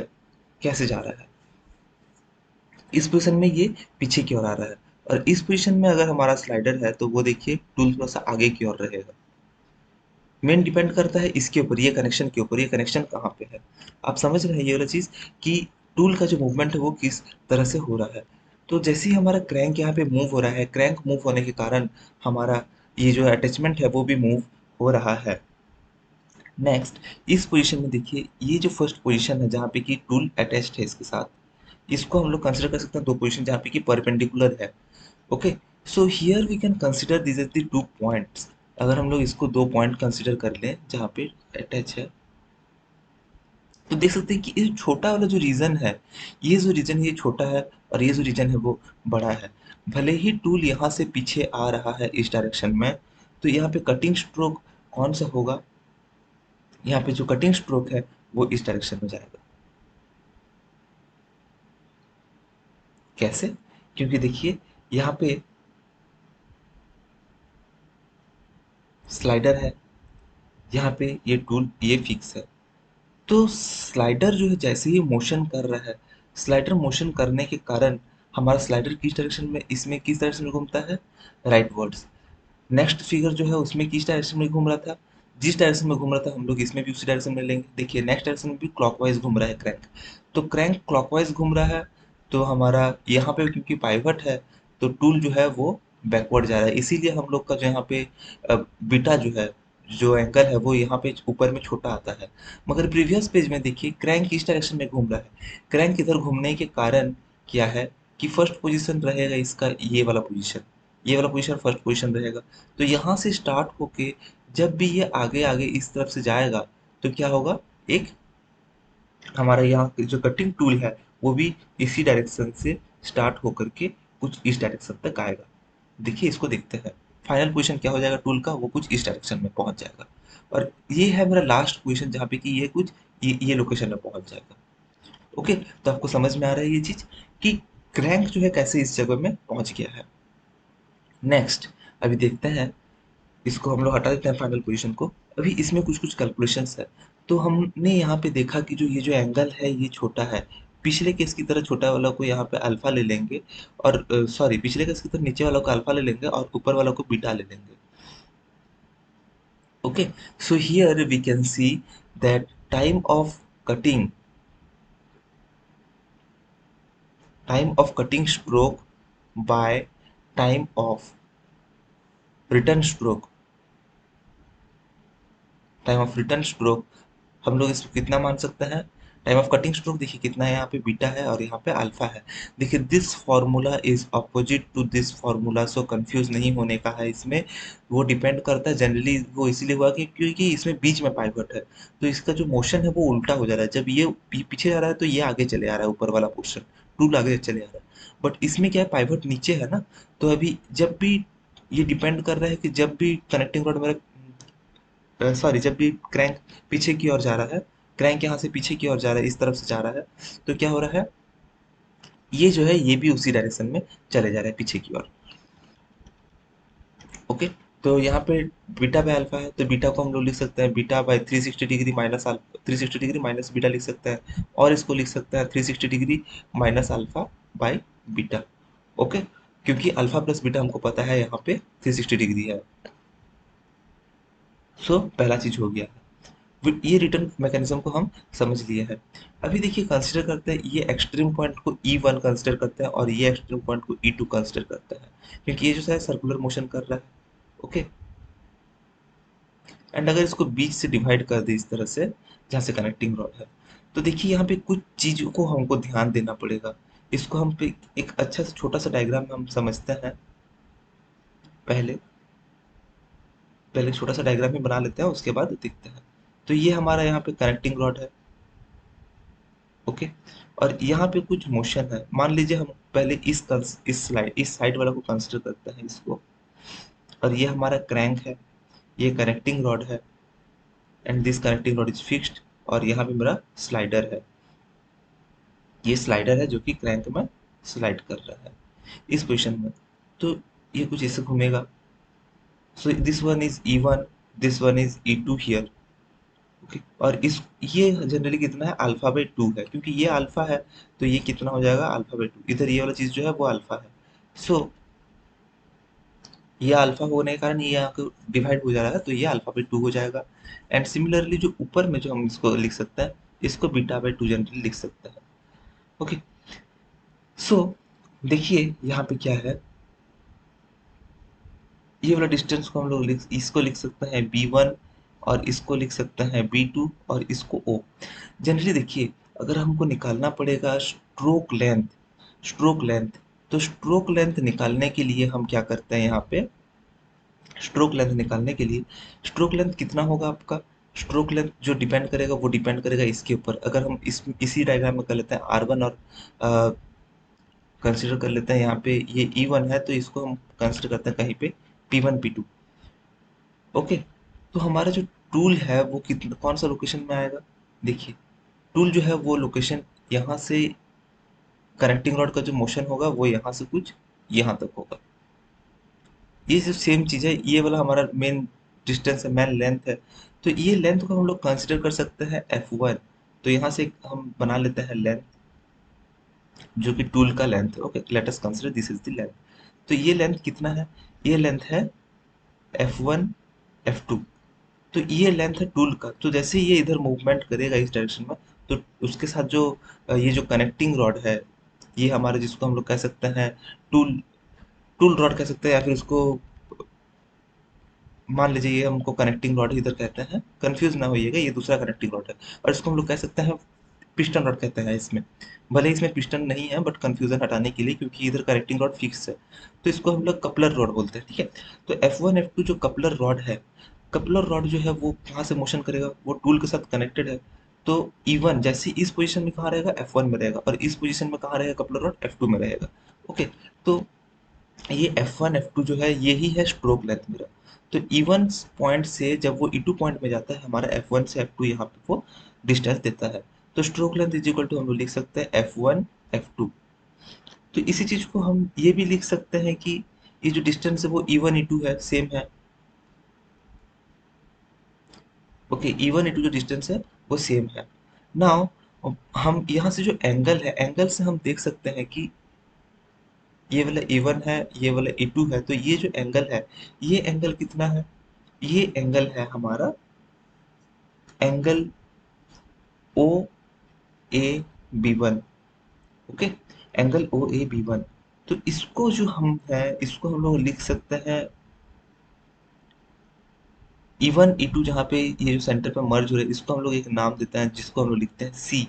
कैसे जा रहा है, इस पोजीशन में ये पीछे की ओर आ रहा है, और इस पोजीशन में अगर हमारा स्लाइडर है तो वो देखिए टूल थोड़ा सा आगे की ओर रहेगा। मेन डिपेंड करता है इसके ऊपर, ये कनेक्शन के ऊपर, ये कनेक्शन कहाँ पे है। आप समझ रहे हैं ये वाला चीज़ कि टूल का जो मूवमेंट है वो किस तरह से हो रहा है। तो जैसे ही हमारा क्रैंक यहाँ पे मूव हो रहा है, क्रैंक मूव होने के कारण हमारा ये जो अटैचमेंट है वो भी मूव हो रहा है। नेक्स्ट इस पोजीशन में देखिए ये जो फर्स्ट पोजीशन है जहाँ पे कि टूल अटैच्ड है इसके साथ, इसको हम लोग कंसिडर कर सकते हैं दो पोजीशन जहाँ पे कि परपेंडिकुलर है। Okay, so here we can consider this as the 2 points. अगर हम लोग इसको 2 पॉइंट कंसिडर कर लें जहाँ पे अटैच है, तो देख सकते हैं कि ये छोटा वाला जो रीजन है, ये जो रीजन ये छोटा है और ये जो रीजन है वो बड़ा है। भले ही टूल यहाँ से पीछे आ रहा है इस डायरेक्शन में, तो यहाँ पे कटिंग स्ट्रोक कौन सा होगा, यहाँ पे जो कटिंग स्ट्रोक है वो इस डायरेक्शन में जाएगा। कैसे? क्योंकि देखिए यहाँ पे स्लाइडर है, यहाँ पे ये टूल ये फिक्स है। तो स्लाइडर जो है जैसे ही मोशन कर रहा है, स्लाइडर मोशन करने के कारण हमारा स्लाइडर किस डायरेक्शन में, इसमें किस डायरेक्शन में घूमता है, राइट वर्ड्स। नेक्स्ट फिगर जो है उसमें किस डायरेक्शन में घूम रहा था, जिस डायरेक्शन में घूम रहा था हम लोग इसमें भी उसी डायरेक्शन में लेंगे। देखिए नेक्स्ट डायरेक्शन में भी क्लॉकवाइज घूम रहा है क्रैंक, तो क्रैंक क्लॉकवाइज घूम रहा है, तो हमारा यहाँ पे क्योंकि पाइवट है तो टूल जो है वो बैकवर्ड जा रहा है, इसीलिए हम लोग का जो यहाँ पे बीटा जो है, जो एंगल है वो यहाँ पे ऊपर में छोटा आता है। मगर प्रीवियस पेज में देखिए क्रैंक इस डायरेक्शन में घूम रहा है, क्रैंक इधर घूमने के कारण क्या है कि फर्स्ट पोजीशन रहेगा इसका ये वाला पोजीशन, ये वाला पोजीशन फर्स्ट पोजीशन रहेगा। तो यहाँ से स्टार्ट होके जब भी ये आगे आगे इस तरफ से जाएगा तो क्या होगा, एक हमारा यहाँ जो कटिंग टूल है वो भी इसी डायरेक्शन से स्टार्ट होकर के कुछ इस डायरेक्शन तक आएगा। देखिए इसको देखते हैं फाइनल पोजीशन क्या हो जाएगा टूल का, वो कुछ इस डायरेक्शन में पहुंच जाएगा। और ये है मेरा लास्ट पोजीशन जहाँ पे कि ये कुछ ये लोकेशन में पहुंच जाएगा। ओके, तो आपको समझ में आ रहा है ये चीज कि क्रैंक जो है कैसे इस जगह में पहुंच गया है। नेक्स्ट अभी देखते हैं, इसको हम लोग हटा देते हैं फाइनल पोजीशन को। अभी इसमें कुछ कुछ कैलकुलेशंस है। तो हमने यहाँ पे देखा कि जो ये जो एंगल है ये छोटा है, पिछले केस की तरह छोटा वाला को यहाँ पे अल्फा ले लेंगे, और सॉरी पिछले केस की तरह नीचे वाला को अल्फा ले लेंगे और ऊपर वाला को बीटा ले लेंगे। Okay, so here we can see that cutting time of cutting stroke by time of return stroke, time of return stroke हम लोग इसको कितना मान सकते हैं, टाइम ऑफ कटिंग स्ट्रोक देखिए कितना है, यहाँ पे बीटा है और यहाँ पे अल्फा है। देखिए this formula is opposite to this formula, so confuse नहीं होने का है इसमें। वो डिपेंड करता है जनरली, वो इसीलिए हुआ कि क्योंकि इसमें बीच में पाइवट है, तो इसका जो मोशन है वो उल्टा हो जा रहा है। जब ये पीछे जा रहा है तो ये आगे चले आ रहा है, ऊपर वाला पोर्शन टूल आगे चले आ रहा है। बट इसमें क्या है पाइवट नीचे है ना, तो अभी जब भी ये डिपेंड कर रहा है कि जब भी कनेक्टिंग रॉड मेरा सॉरी जब भी क्रैंक पीछे की ओर जा रहा है, क्रैंक यहाँ से पीछे की ओर जा रहा है, इस तरफ से जा रहा है, तो क्या हो रहा है, ये जो है ये भी उसी डायरेक्शन में चले जा रहे हैं पीछे की ओर। ओके, तो यहाँ पे बीटा बाय अल्फा है, तो बीटा को हम लोग लिख सकते हैं beta by 360 degree minus alpha, 360 degree minus beta लिख सकते हैं, और इसको लिख सकते हैं 360 degree minus alpha by beta. Okay, क्योंकि अल्फा प्लस बीटा हमको पता है यहाँ पे 360 डिग्री है। सो पहला चीज हो गया, ये रिटर्न मैकेनिज्म को हम समझ लिए हैं। अभी देखिए कंसिडर करते हैं ये एक्सट्रीम पॉइंट को E1 कंसिडर करते हैं और ये एक्सट्रीम पॉइंट को E2 कंसिडर करते हैं, क्योंकि ये जो है सर्कुलर मोशन कर रहा है। ओके, एंड अगर इसको बीच से डिवाइड कर दे इस तरह से जहाँ से कनेक्टिंग रॉड है, तो देखिए यहाँ पे कुछ चीज़ों को हमको ध्यान देना पड़ेगा। इसको हम पे एक अच्छा सा छोटा सा डायग्राम हम समझते हैं। पहले पहले छोटा सा डायग्राम ही बना लेते हैं, उसके बाद देखते हैं। तो ये हमारा यहाँ पे कनेक्टिंग रॉड है। ओके, और यहाँ पे कुछ मोशन है, मान लीजिए हम पहले इस साइड वाला को कंसिडर करते हैं इसको, और ये हमारा क्रैंक है, ये कनेक्टिंग रॉड है, and this connecting rod is fixed, और यहाँ पे मेरा स्लाइडर है। ये स्लाइडर है जो कि क्रैंक में स्लाइड कर रहा है इस पोजीशन में। तो ये कुछ ऐसे घूमेगा। So this one is E1, this one is E2 here. Okay, और इस ये जनरली कितना है, अल्फा बाई 2 है, क्योंकि ये अल्फा है तो ये कितना हो जाएगा, अल्फा बाई 2। इधर ये वाला चीज जो है वो अल्फा है। सो ये अल्फा होने के कारण ये यहाँ को डिवाइड हो जा रहा है, तो ये अल्फा बाई 2 हो जाएगा। एंड सिमिलरली जो ऊपर में जो हम इसको लिख सकते हैं, इसको बीटा बाई 2 जनरली लिख सकते हैं। ओके, सो देखिए यहाँ पे क्या है, ये वाला डिस्टेंस को हम लोग इसको लिख सकते हैं B1, और इसको लिख सकते हैं B2, और इसको O। जनरली देखिए, अगर हमको निकालना पड़ेगा स्ट्रोक लेंथ, तो स्ट्रोक लेंथ निकालने के लिए हम क्या करते हैं यहाँ पे, स्ट्रोक लेंथ निकालने के लिए, स्ट्रोक लेंथ कितना होगा आपका, स्ट्रोक लेंथ जो डिपेंड करेगा वो डिपेंड करेगा इसके ऊपर। अगर हम इसी डायग्राम में कर लेते हैं R1 और कंसिडर कर लेते हैं यहाँ पे ये E1 है, तो इसको हम कंसिडर करते हैं कहीं पे P1 P2। ओके, तो हमारा जो टूल है वो कितना, कौन सा लोकेशन में आएगा, देखिए टूल जो है वो लोकेशन यहाँ से, कनेक्टिंग रॉड का जो मोशन होगा वो यहाँ से कुछ यहाँ तक होगा। ये जो सेम चीज़ है, ये वाला हमारा मेन डिस्टेंस है, मेन लेंथ है। तो ये लेंथ को हम लोग कंसिडर कर सकते हैं F1। तो यहाँ से हम बना लेते हैं लेंथ, जो कि टूल का लेंथ है। Okay, late us consider this is the length. तो ये लेंथ कितना है, ये लेंथ है F1 F2। तो ये लेंथ है टूल का। तो जैसे ही ये इधर मूवमेंट करेगा इस डायरेक्शन में, तो उसके साथ जो ये जो कनेक्टिंग रॉड है, ये हमारा जिसको हम लोग कह सकते हैं टूल टूल रॉड कह सकते हैं, या फिर उसको मान लीजिए ये हमको कनेक्टिंग रॉड इधर कहते हैं, कंफ्यूज ना होइएगा, ये दूसरा कनेक्टिंग रॉड है। और इसको हम लोग कह सकते हैं पिस्टन रॉड कहते हैं इसमें। भले इसमें पिस्टन नहीं है, बट कंफ्यूजन हटाने के लिए, क्योंकि इधर कनेक्टिंग रॉड फिक्स है, तो इसको हम लोग कपलर रॉड बोलते हैं। ठीक है, तो F1 F2 जो कपलर रॉड है, कपलर रॉड जो है वो कहाँ से मोशन करेगा, वो टूल के साथ कनेक्टेड है। तो E1 जैसे इस पोजीशन में कहाँ रहेगा, F1 में रहेगा, और इस पोजीशन में कहाँ रहेगा कपलर रॉड, F2 में रहेगा। ओके, तो ये F1 F2 जो है यही है स्ट्रोक लेंथ मेरा। तो E1 पॉइंट से जब वो E2 पॉइंट में जाता है, हमारा F1 से F2 यहाँ पे वो डिस्टेंस देता है। तो stroke length is equal to हम लोग लिख सकते हैं F1 F2। तो इसी चीज को हम ये भी लिख सकते हैं कि ये जो डिस्टेंस है वो E1 E2 है, सेम है। ओके, E1 E2 जो डिस्टेंस है वो सेम है। नाउ हम यहाँ से जो एंगल है, एंगल से हम देख सकते हैं कि ये वाला E1 है, ये वाला E2 है, तो ये जो एंगल है, ये एंगल कितना है, ये एंगल है हमारा angle OAB1। Okay, angle OAB1। तो इसको जो हम है, इसको हम लोग लिख सकते हैं E1 E2, जहाँ पे ये जो सेंटर पे मर्ज हो रहा है, इसको हम लोग एक नाम देते हैं जिसको हम लोग लिखते हैं C।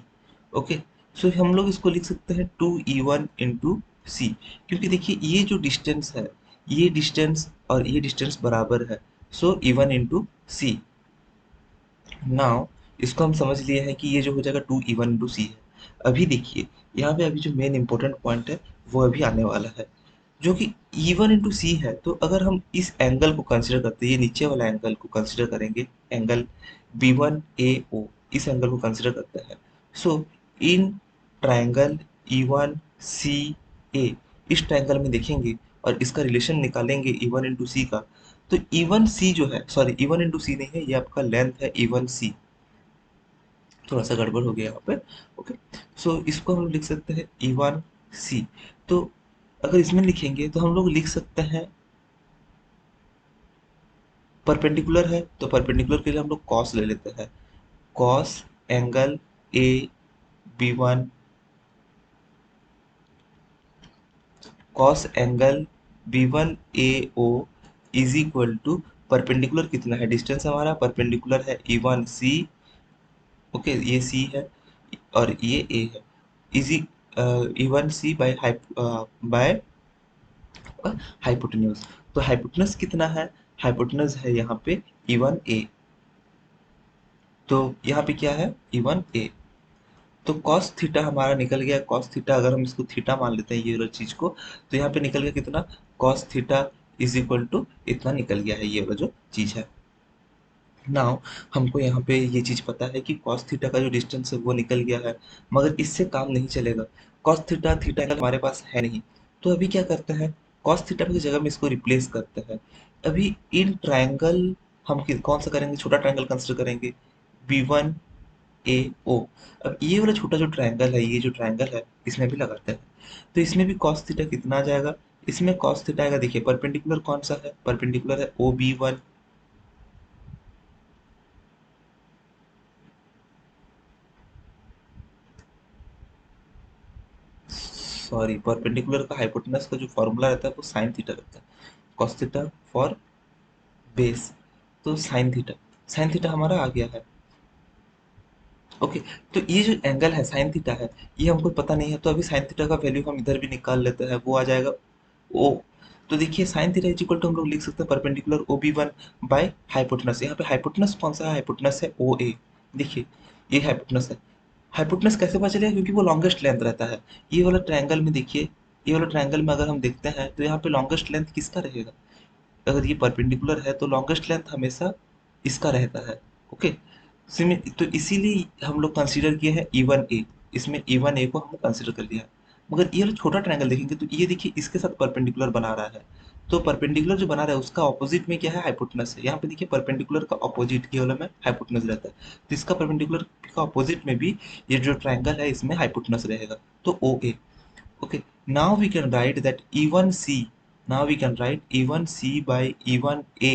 ओके, सो हम लोग इसको लिख सकते हैं 2E1 इंटू C, क्योंकि देखिए ये जो डिस्टेंस है, ये डिस्टेंस और ये डिस्टेंस बराबर है। सो E1 इंटू C। नाउ इसको हम समझ लिए हैं कि ये जो हो जाएगा 2E1 इंटू सी है। अभी देखिए यहाँ पे अभी जो मेन इंपॉर्टेंट पॉइंट है वो अभी आने वाला है, जो कि E1 इंटू सी है। तो अगर हम इस एंगल को कंसिडर करते हैं, ये नीचे वाला एंगल को कंसिडर करेंगे, एंगल B1AO, इस एंगल को कंसिडर करते हैं। सो इन ट्राइंगल E1CA, इस ट्राइंगल में देखेंगे और इसका रिलेशन निकालेंगे E1 इंटू सी का, तो E1C जो है, सॉरी E1 इंटू सी नहीं है, ये आपका लेंथ है E1C। थोड़ा सा गड़बड़ हो गया यहाँ पे। ओके, सो इसको हम लिख सकते हैं E1C। तो अगर इसमें लिखेंगे तो हम लोग लिख सकते हैं, परपेंडिकुलर है तो परपेंडिकुलर के लिए हम लोग कॉस ले लेते हैं। Cos angle AB1, cos angle B1AO is equal to, perpendicular कितना है, डिस्टेंस हमारा परपेंडिकुलर है E1C। ओके, ये C है और ये A है। Easy E1C by hypotenuse. तो हाइपोटेनस कितना है, हाइपोटेनस है यहाँ पे E1A। तो यहाँ पे क्या है, E1A। तो cos थीटा हमारा निकल गया, cos थीटा अगर हम इसको थीटा मान लेते हैं ये वाला चीज को, तो यहाँ पे निकल गया कितना, cos theta is equal to इतना निकल गया है, ये वाला जो चीज है। नाउ हमको यहाँ पे ये चीज़ पता है कि कॉस थीटा का जो डिस्टेंस है वो निकल गया है, मगर इससे काम नहीं चलेगा। कॉस थीटा थीटा एंगल हमारे पास है नहीं, तो अभी क्या करते हैं, कॉस थीटा की जगह में इसको रिप्लेस करते हैं। अभी इन ट्रायंगल हम कौन सा करेंगे, छोटा ट्रायंगल कंसिडर करेंगे, बी वन ए ओ। अब ये वाला छोटा जो ट्रायंगल है, ये जो ट्रायंगल है इसमें भी लगाते हैं, तो इसमें भी कॉस थीटा कितना आ जाएगा, इसमें कॉस थीटा आएगा, देखिए परपेंडिकुलर कौन सा है, परपेंडिकुलर है O B one, sorry perpendicular का हाइपोटेनस का जो फॉर्मूला रहता है वो साइन थीटा रहता है, कॉस थीटा फॉर बेस, तो साइन थीटा, साइन थीटा हमारा आ गया है। ओके, तो ये जो एंगल है साइन थीटा है, ये हमको पता नहीं है, तो अभी साइन थीटा का वैल्यू हम इधर भी निकाल लेते हैं, वो आ जाएगा ओ। तो देखिए sine theta is equal to हम लोग लिख सकते हैं perpendicular O B one by hypotenuse, यहाँ पे हाइपोटेनस कौन सा है, हाइपोटेनस है ओ ए, देखिए ये हाइपोटेनस है। हाइपोटेनस कैसे पता चलेगा, क्योंकि वो लॉन्गेस्ट लेंथ रहता है। ये वाला ट्रायंगल में देखिए, ये वाला ट्रायंगल में अगर हम देखते हैं तो यहाँ पे लॉन्गेस्ट लेंथ किसका रहेगा, अगर ये परपेंडिकुलर है तो लॉन्गेस्ट लेंथ हमेशा इसका रहता है। ओके, तो इसीलिए हम लोग कंसीडर किए हैं ई वन ए, इसमें ई वन ए को हमने कंसीडर कर लिया है। मगर ये जो छोटा ट्रायंगल देखेंगे तो ये देखिए इसके साथ परपेंडिकुलर बना रहा है, तो परपेंडिकुलर जो बना रहा है उसका ऑपोजिट में क्या है, हाइपोटेनस है। यहाँ पे देखिए परपेंडिकुलर का ऑपोजिट ये वाला में हाइपोटेनस रहता है, तो इसका परपेंडिकुलर का ऑपोजिट में भी ये जो ट्रायंगल है इसमें हाइपोटेनस रहेगा, तो ओ ए। Okay, now we can write that E1C. Now we can write E1C by E1A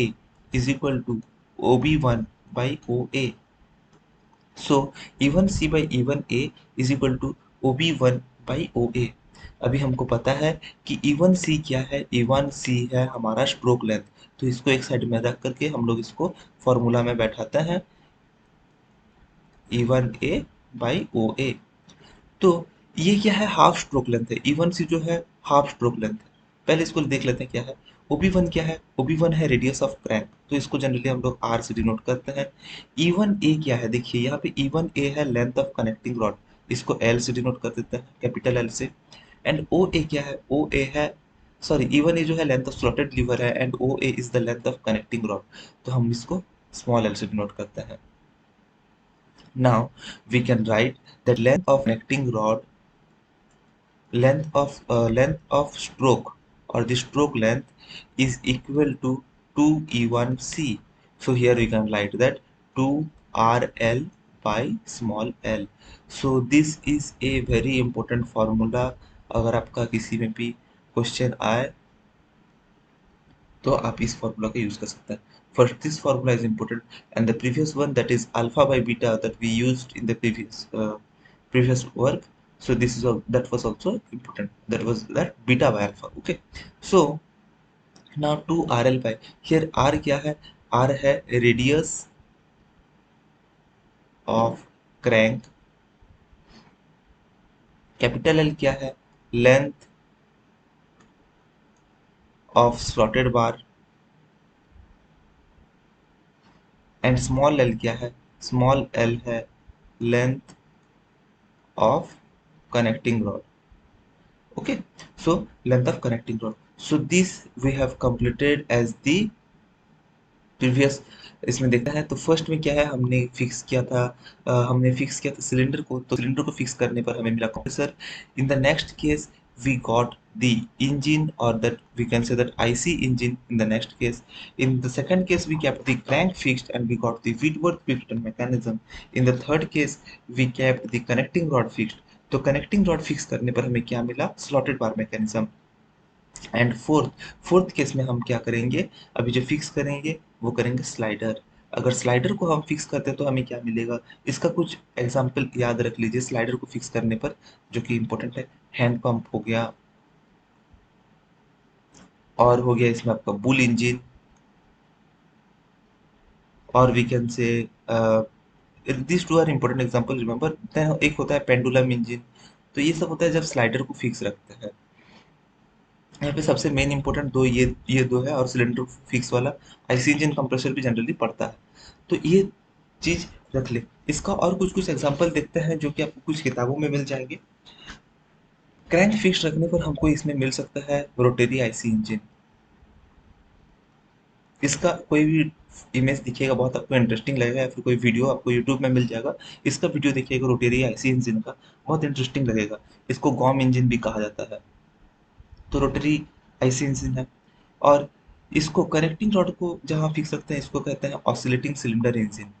is equal to OB1 by OA. So E1C by E1A is equal to OB1 by OA. अभी हमको पता है कि E1C क्या है, E1C है हमारा stroke length, तो इसको एक साइड में रख करके हम लोग इसको फॉर्मूला में बैठाते हैं, E1A by OA। तो ये क्या है, हाफ स्ट्रोक लेंथ है, ई वन सी जो है हाफ स्ट्रोक लेंथ है। पहले इसको देख लेते हैं क्या है, ओबी वन क्या है, ओबी वन है रेडियस ऑफ क्रैंक, तो इसको जनरली हम लोग आर से डिनोट करते हैं। ई वन ए क्या है, देखिए यहाँ पे ई वन ए है लेंथ ऑफ कनेक्टिंग रॉड, इसको एल से डिनोट कर देते हैं, कैपिटल एल से। एंड ओ ए क्या है, ओ ए है, सॉरी ई वन ए जो है लेंथ ऑफ स्लॉटेड लीवर है, and O A is the length of connecting rod, तो हम इसको स्मॉल एल से डिनोट करते हैं। Now we can write that length of connecting rod, length of stroke, or the stroke length is equal to 2E1C. So here we can write that 2RL by small l. So this is a very important formula, अगर आपका किसी में भी question आए तो आप इस formula का यूज कर सकते हैं। First this formula is important, and the previous one, that is alpha by beta, that we used in the previous work, so this is all, that was also important, that was that beta by alpha। Okay, so now 2 RL by, here R क्या है, R है radius of crank, capital L क्या है, length of slotted bar, and small l क्या है, small l है length of connecting rod। Okay, so length of connecting rod, so this we have completed as the previous. इसमें देखना है तो first में क्या है, हमने फिक्स किया था, हमने फिक्स किया था सिलेंडर को, तो सिलेंडर को फिक्स करने पर हमें मिला compressor. In the next case we got the engine, or that we can say that IC engine in the next case. In the second case we kept the crank fixed and we got the Whitworth piston mechanism. In the third case we kept the connecting rod fixed, तो connecting rod fix करने पर हमें क्या मिला, slotted bar mechanism. And fourth case में हम क्या करेंगे, अभी जो फिक्स करेंगे वो करेंगे स्लाइडर। अगर स्लाइडर को हम फिक्स करते हैं तो हमें क्या मिलेगा, इसका कुछ एग्जांपल याद रख लीजिए स्लाइडर को फिक्स करने पर, जो कि इंपॉर्टेंट है, हैंड पंप हो गया, और हो गया इसमें आपका बुल इंजन, और we can say this two are important example remember. एक होता है पेंडुलम इंजन, तो ये सब होता है जब स्लाइडर को फिक्स रखते हैं। यहाँ पे सबसे मेन इंपॉर्टेंट दो ये दो है, और सिलेंडर फिक्स वाला आईसी इंजन कंप्रेसर भी जनरली पड़ता है, तो ये चीज रख ले। इसका और कुछ कुछ एग्जांपल देखते हैं जो कि आपको कुछ किताबों में मिल जाएंगे। क्रैंक फिक्स रखने पर हमको इसमें मिल सकता है रोटरी आईसी इंजन, इसका कोई भी इमेज दिखिएगा, बहुत आपको इंटरेस्टिंग लगेगा, या फिर कोई वीडियो आपको यूट्यूब में मिल जाएगा, इसका वीडियो देखिएगा रोटेरी आईसी इंजन का, बहुत इंटरेस्टिंग लगेगा। इसको गॉम इंजन भी कहा जाता है। तो रोटरी आईसी इंजन है। और इसको कनेक्टिंग रॉड को जहाँ फिक्स रखते हैं इसको कहते हैं ऑसिलेटिंग सिलेंडर इंजन।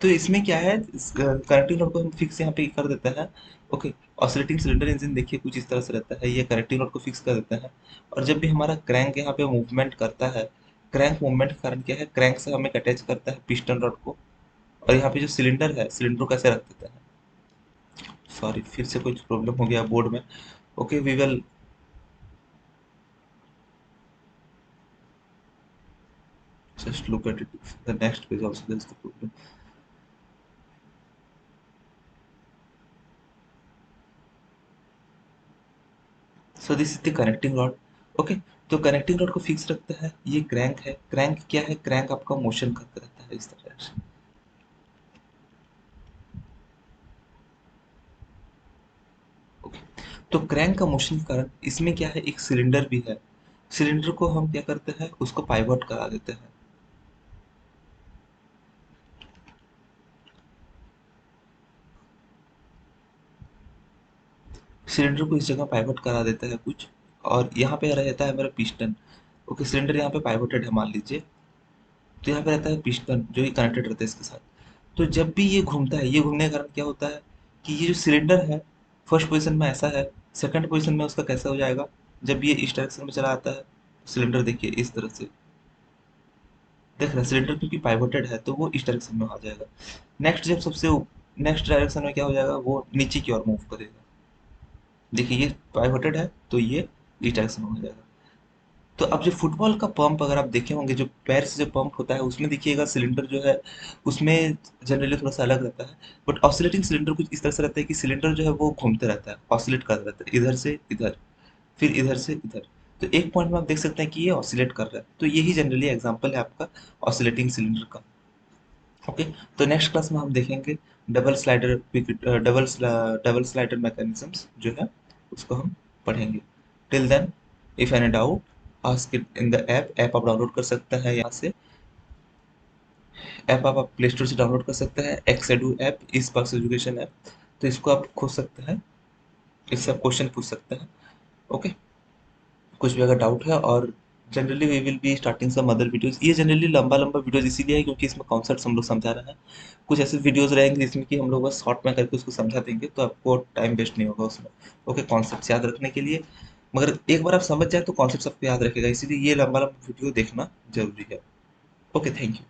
तो इसमें क्या है, कनेक्टिंग रॉड को हम फिक्स यहाँ पे कर देते हैं। ओके। ऑसिलेटिंग सिलेंडर इंजन देखिए कुछ इस तरह से रहता है, ये कनेक्टिंग रॉड को फिक्स कर देता है। और जब भी हमारा क्रैंक यहाँ पे मूवमेंट करता है, क्रैंक मूवमेंट का कारण क्या है, क्रैंक से हमें अटैच करता है पिस्टन रॉड को। और यहाँ पे जो सिलेंडर है, सिलेंडर को कैसे रख देता है, सॉरी फिर से कुछ प्रॉब्लम हो गया बोर्ड में। Okay we will just look at it. The next page also there's the problem. So this is the connecting rod. Okay. तो कनेक्टिंग रॉड को फिक्स रखता है ये क्रैंक है। क्रैंक क्या है, क्रैंक आपका मोशन करता रहता है इस तरह से। ओके। तो क्रैंक का मोशन के कारण इसमें क्या है, एक सिलेंडर भी है। सिलेंडर को हम क्या करते हैं, उसको पाइवट करा देते हैं। सिलेंडर को इस जगह पाइवट करा देता है कुछ। और यहाँ पे रहता है मेरा पिस्टन। ओके सिलेंडर यहाँ पे पाइवटेड है मान लीजिए। तो यहाँ पे रहता है पिस्टन जो कि कनेक्टेड रहता है इसके साथ। तो जब भी ये घूमता है, ये घूमने के कारण क्या होता है कि ये जो सिलेंडर है फर्स्ट पोजीशन में ऐसा है, सेकंड पोजीशन में उसका कैसा हो जाएगा, जब ये इस डायरेक्शन में चला आता है, सिलेंडर देखिए इस तरह से देख रहा है, सिलेंडर क्योंकि पाइवोटेड है तो वो इस डायरेक्शन में आ जाएगा। नेक्स्ट जब सबसे नेक्स्ट डायरेक्शन में क्या हो जाएगा, वो नीचे की ओर मूव करेगा। देखिए ये पाइवोटेड है तो ये इस डायरेक्शन में हो जाएगा। तो अब जो फुटबॉल का पंप अगर आप देखे होंगे, जो पैर से जो पंप होता है उसमें देखिएगा सिलेंडर जो है उसमें जनरली थोड़ा सा अलग रहता है। बट ऑसिलेटिंग सिलेंडर कुछ इस तरह से रहता है कि सिलेंडर जो है वो घूमते रहता है, ऑसिलेट करता रहता है, इधर से इधर, फिर इधर से इधर। तो एक पॉइंट में आप देख सकते हैं कि ये ऑसिलेट कर रहा है, तो यही जनरली एग्जांपल है आपका ऑसिलेटिंग सिलेंडर का। ओके। तो नेक्स्ट क्लास में हम देखेंगे double slider, double slider mechanisms जो है उसको हम पढ़ेंगे। Till then if any doubt ask it in the app. App आप डाउनलोड कर सकते हैं यहाँ से। ऐप आप प्ले स्टोर से डाउनलोड कर सकते हैं, एक्सएडू ऐप, इस पास एजुकेशन ऐप। तो इसको आप खोज सकते हैं, इससे आप क्वेश्चन पूछ सकते हैं। ओके। कुछ भी अगर डाउट है, और generally we will be starting some other videos. ये जनरली लंबा लंबा वीडियोस इसीलिए है क्योंकि इसमें कॉन्सेप्ट्स हम लोग समझा रहे हैं। कुछ ऐसे वीडियोस रहेंगे जिसमें कि हम लोग बस शॉर्ट में करके उसको समझा देंगे, तो आपको टाइम वेस्ट नहीं होगा उसमें। ओके कॉन्सेप्ट्स याद रखने के लिए। मगर एक बार आप समझ जाए तो कॉन्सेप्ट्स आपको याद रखेगा, इसीलिए ये लंबा लंबा वीडियो देखना जरूरी है। Okay thank you.